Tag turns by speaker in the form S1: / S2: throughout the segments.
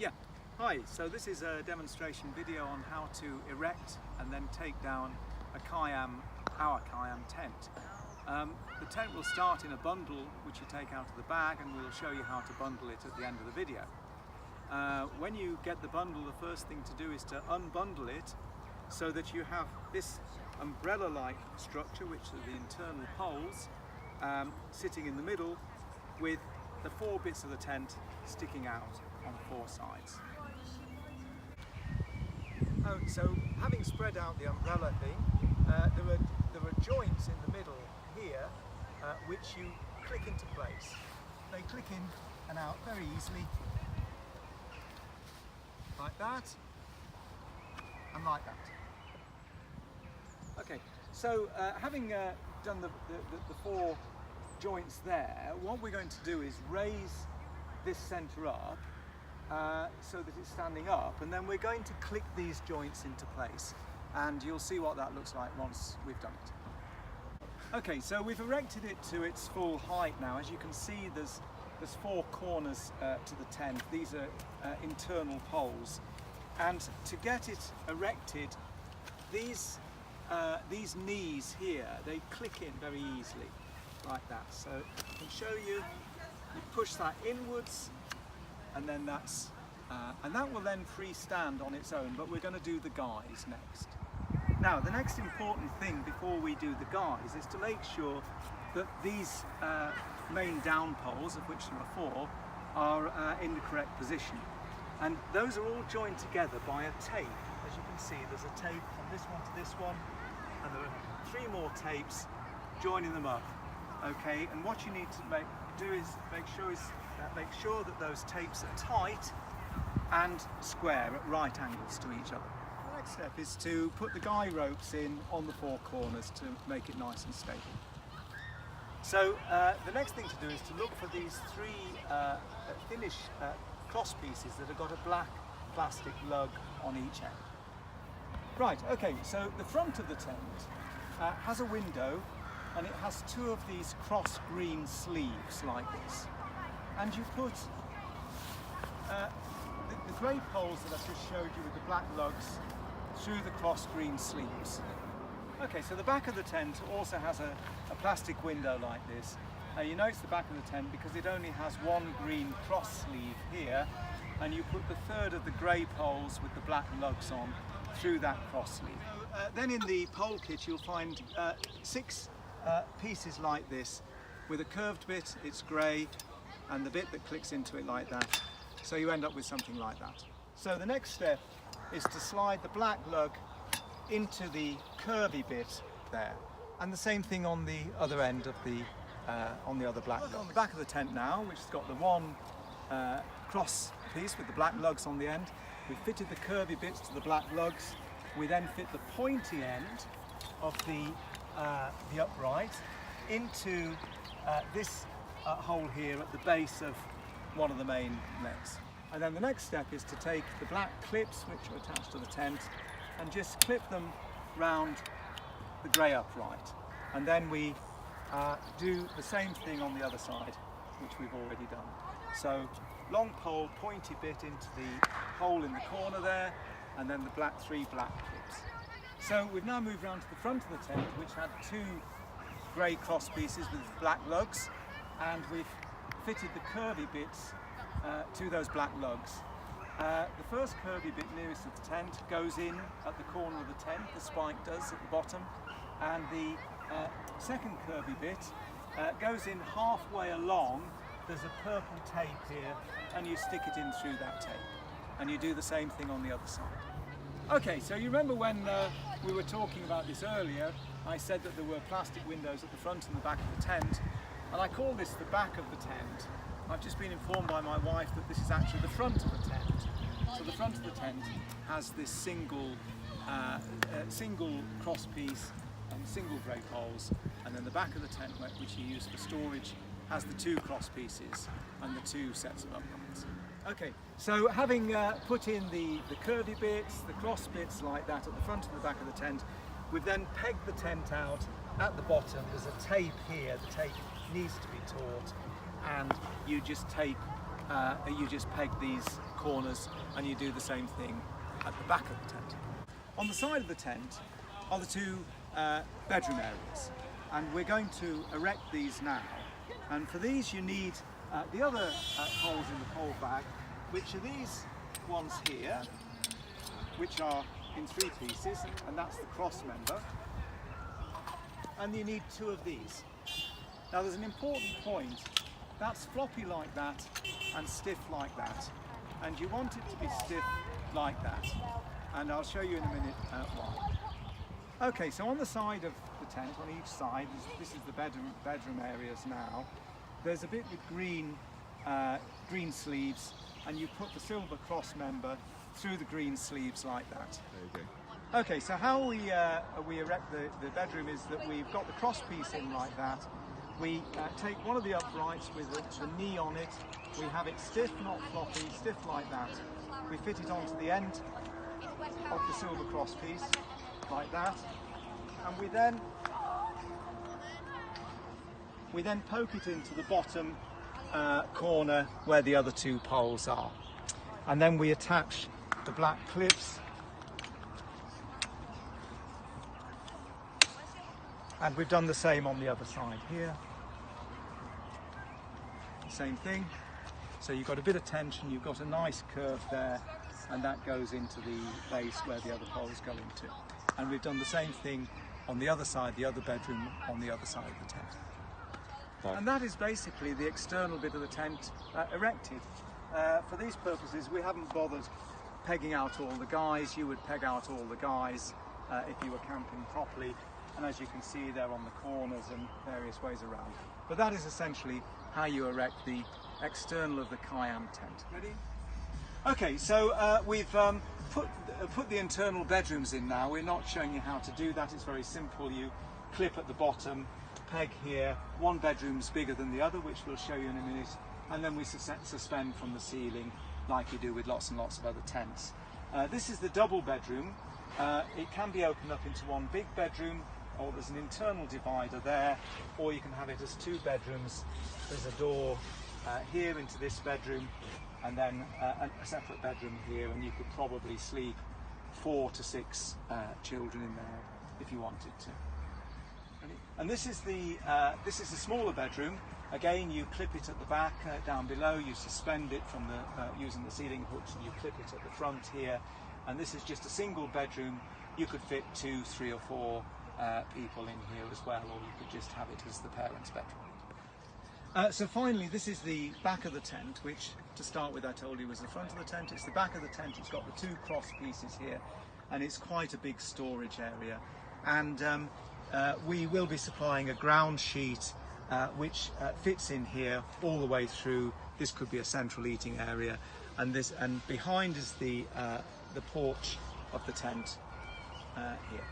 S1: Yeah, hi, so this is a demonstration video on how to erect and then take down our Khyam tent. The tent will start in a bundle which you take out of the bag, and we'll show you how to bundle it at the end of the video. When you get the bundle, the first thing to do is to unbundle it so that you have this umbrella-like structure, which are the internal poles, sitting in the middle with the four bits of the tent sticking out on four sides. So having spread out the umbrella thing, there are joints in the middle here which you click into place. They click in and out very easily, like that and like that. Okay, so having done the four joints there, what we're going to do is raise this centre up so that it's standing up, and then we're going to click these joints into place, and you'll see what that looks like once we've done it. Okay, so we've erected it to its full height now. As you can see, there's four corners to the tent. These are internal poles, and to get it erected, these knees here, they click in very easily like that. So I can show you. You push that inwards, and then and that will then freestand on its own, but we're going to do the guys next. Now, the next important thing before we do the guys is to make sure that these main down poles, of which there are four, are in the correct position. And those are all joined together by a tape. As you can see, there's a tape from this one to this one, and there are three more tapes joining them up. Okay, and what you need to do is make sure that those tapes are tight and square at right angles to each other. The next step is to put the guy ropes in on the four corners to make it nice and stable. So the next thing to do is to look for these three thinnish cross pieces that have got a black plastic lug on each end. Right, okay, so the front of the tent has a window, and it has two of these cross green sleeves like this. And you put the grey poles that I've just showed you with the black lugs through the cross green sleeves. Okay, so the back of the tent also has a plastic window like this. You know it's the back of the tent because it only has one green cross sleeve here, and you put the third of the grey poles with the black lugs on through that cross sleeve. Then in the pole kit you'll find six pieces like this with a curved bit, it's grey, and the bit that clicks into it like that. So you end up with something like that. So the next step is to slide the black lug into the curvy bit there, and the same thing on the other end of the on the other black lug. On the back of the tent now, which has got the one cross piece with the black lugs on the end, we fitted the curvy bits to the black lugs. We then fit the pointy end of the upright into this hole here at the base of one of the main legs. And then the next step is to take the black clips which are attached to the tent and just clip them round the grey upright. And then we do the same thing on the other side, which we've already done. So long pole, pointy bit into the hole in the corner there, and then the three black clips. So we've now moved round to the front of the tent, which had two grey cross pieces with black lugs, and we've fitted the curvy bits to those black lugs. The first curvy bit nearest to the tent goes in at the corner of the tent, the spike does at the bottom, and the second curvy bit goes in halfway along. There's a purple tape here, and you stick it in through that tape, and you do the same thing on the other side. Okay, so you remember when we were talking about this earlier, I said that there were plastic windows at the front and the back of the tent, and I call this the back of the tent. I've just been informed by my wife that this is actually the front of the tent. So the front of the tent has this single cross piece and single grey poles, and then the back of the tent, which you use for storage, has the two cross pieces and the two sets of uprights. Okay, so having put in the curvy bits, the cross bits like that at the front and the back of the tent, we've then pegged the tent out at the bottom. There's a tape here, the tape needs to be taut, and you just tape you just peg these corners and you do the same thing at the back of the tent. On the side of the tent are the two bedroom areas, and we're going to erect these now. And for these you need the other poles in the pole bag, which are these ones here, which are in 3 pieces, and that's the cross member. And you need 2 of these. Now there's an important point. That's floppy like that and stiff like that, and you want it to be stiff like that, and I'll show you in a minute why. Okay, so on the side of the tent, on each side, this is the bedroom areas now, there's a bit with green sleeves, and you put the silver cross member through the green sleeves like that. Okay, so how we erect the bedroom is that we've got the cross piece in like that. We take one of the uprights with the knee on it. We have it stiff, not floppy, stiff like that. We fit it onto the end of the silver cross piece, like that. And we then poke it into the bottom corner where the other 2 poles are. And then we attach the black clips. And we've done the same on the other side here. Same thing. So you've got a bit of tension, you've got a nice curve there, and that goes into the base where the other poles go into. And we've done the same thing on the other side, the other bedroom on the other side of the tent. Right. And that is basically the external bit of the tent erected. For these purposes, we haven't bothered pegging out all the guys. You would peg out all the guys if you were camping properly. And as you can see, they're on the corners and various ways around. But that is essentially how you erect the external of the Khyam tent. Ready? Okay, so we've put the internal bedrooms in now. We're not showing you how to do that. It's very simple. You clip at the bottom, peg here. One bedroom's bigger than the other, which we'll show you in a minute. And then we suspend from the ceiling like you do with lots and lots of other tents. This is the double bedroom. It can be opened up into one big bedroom, or there's an internal divider there, or you can have it as 2 bedrooms. There's a door here into this bedroom, and then a separate bedroom here, and you could probably sleep 4 to 6 children in there if you wanted to. And this is the smaller bedroom. Again, you clip it at the back down below. You suspend it from the using the ceiling hooks, and you clip it at the front here. And this is just a single bedroom. You could fit 2, 3 or 4 people in here as well, or you could just have it as the parents' bedroom. So finally, this is the back of the tent, which to start with I told you was the front of the tent. It's the back of the tent. It's got the 2 cross pieces here, and it's quite a big storage area. And we will be supplying a ground sheet which fits in here all the way through. This could be a central eating area, and behind is the porch of the tent here.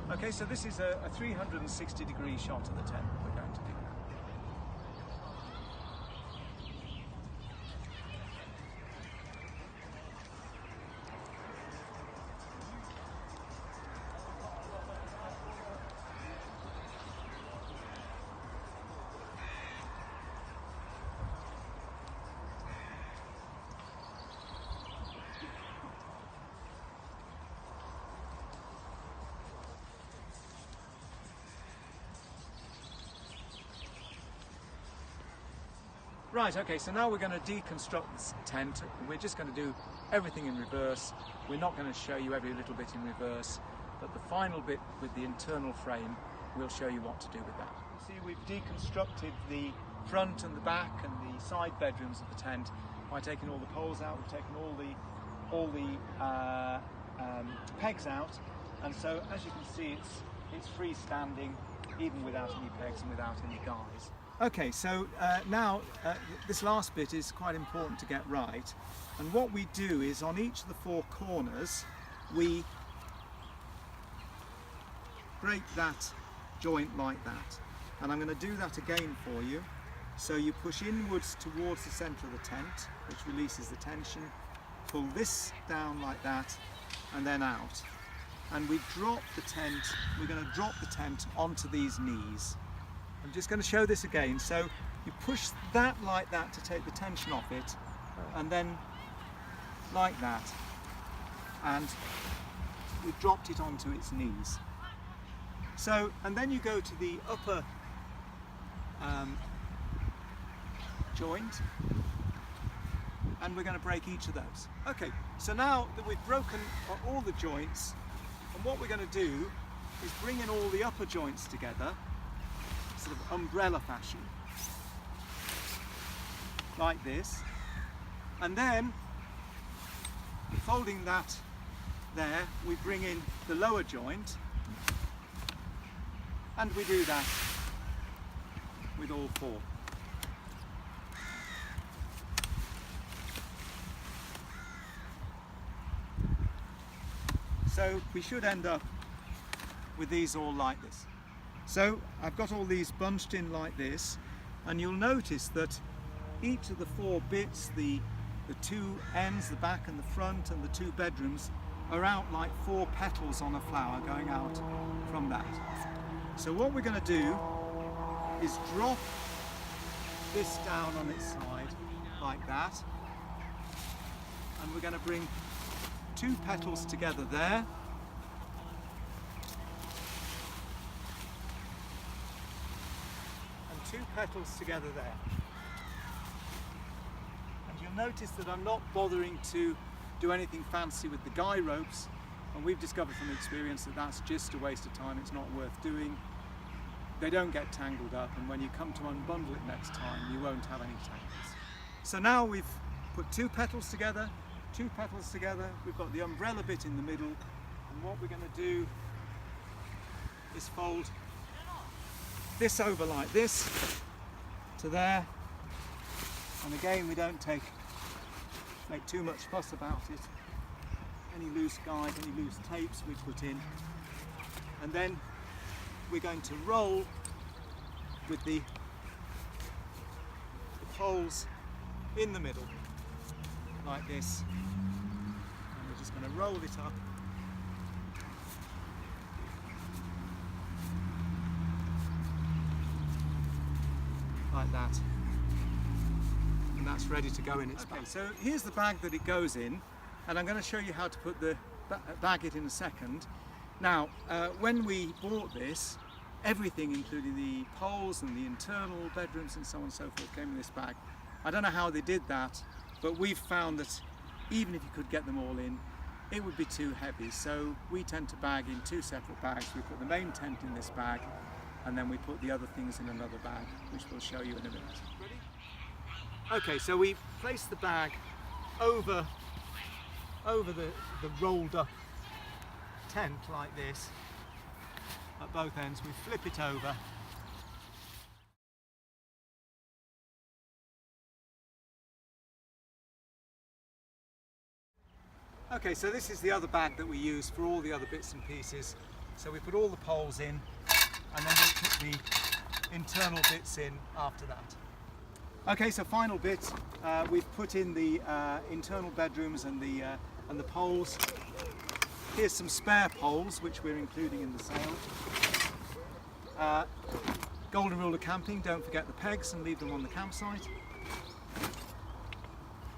S1: Okay, so this is a 360-degree shot of the tent that we're going to do. Right, okay, so now we're going to deconstruct this tent. We're just going to do everything in reverse. We're not going to show you every little bit in reverse, but the final bit with the internal frame, we'll show you what to do with that. You see, we've deconstructed the front and the back and the side bedrooms of the tent by taking all the poles out. We've taken all the pegs out, and so as you can see, it's freestanding, even without any pegs and without any guys. Okay, so now this last bit is quite important to get right, and what we do is on each of the 4 corners we break that joint like that, and I'm going to do that again for you. So you push inwards towards the centre of the tent, which releases the tension, pull this down like that, and then out, and we drop the tent. We're going to drop the tent onto these knees. I'm just going to show this again. So You push that like that to take the tension off it, and then like that, and we've dropped it onto its knees. So, and then you go to the upper joint, and we're going to break each of those. Okay, so now that we've broken all the joints, and what we're going to do is bring in all the upper joints together, sort of umbrella fashion, like this, and then folding that there, we bring in the lower joint, and we do that with all four. So we should end up with these all like this. So I've got all these bunched in like this, and you'll notice that each of the four bits, the two ends, the back and the front, and the two bedrooms, are out like four petals on a flower going out from that. So what we're going to do is drop this down on its side like that, and we're going to bring two petals together there, and two petals together there. And you'll notice that I'm not bothering to do anything fancy with the guy ropes, and we've discovered from experience that that's just a waste of time. It's not worth doing. They don't get tangled up, and when you come to unbundle it next time, you won't have any tangles. So now we've put two petals together, we've got the umbrella bit in the middle, and what we're going to do is fold this over like this to there, and again we don't make too much fuss about it. Any loose guide, any loose tapes we put in, and then we're going to roll with the poles in the middle like this, and we're just going to roll it up like that, and that's ready to go in its bag. So here's the bag that it goes in, and I'm going to show you how to put the bag it in a second. Now, when we bought this, everything, including the poles and the internal bedrooms and so on and so forth, came in this bag. I don't know how they did that, but we've found that even if you could get them all in, it would be too heavy. So we tend to bag in two separate bags. We put the main tent in this bag, and then we put the other things in another bag, which we'll show you in a minute. Ready? Okay, so we place the bag over the rolled up tent like this at both ends. We flip it over, okay, so this is the other bag that we use for all the other bits and pieces. So we put all the poles in, and then we put the internal bits in after that. Okay, so final bit, we've put in the internal bedrooms and the poles. Here's some spare poles which we're including in the sale. Golden rule of camping, don't forget the pegs and leave them on the campsite.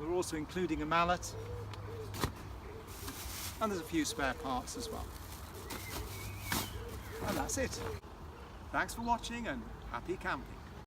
S1: We're also including a mallet, and there's a few spare parts as well. And that's it. Thanks for watching, and happy camping.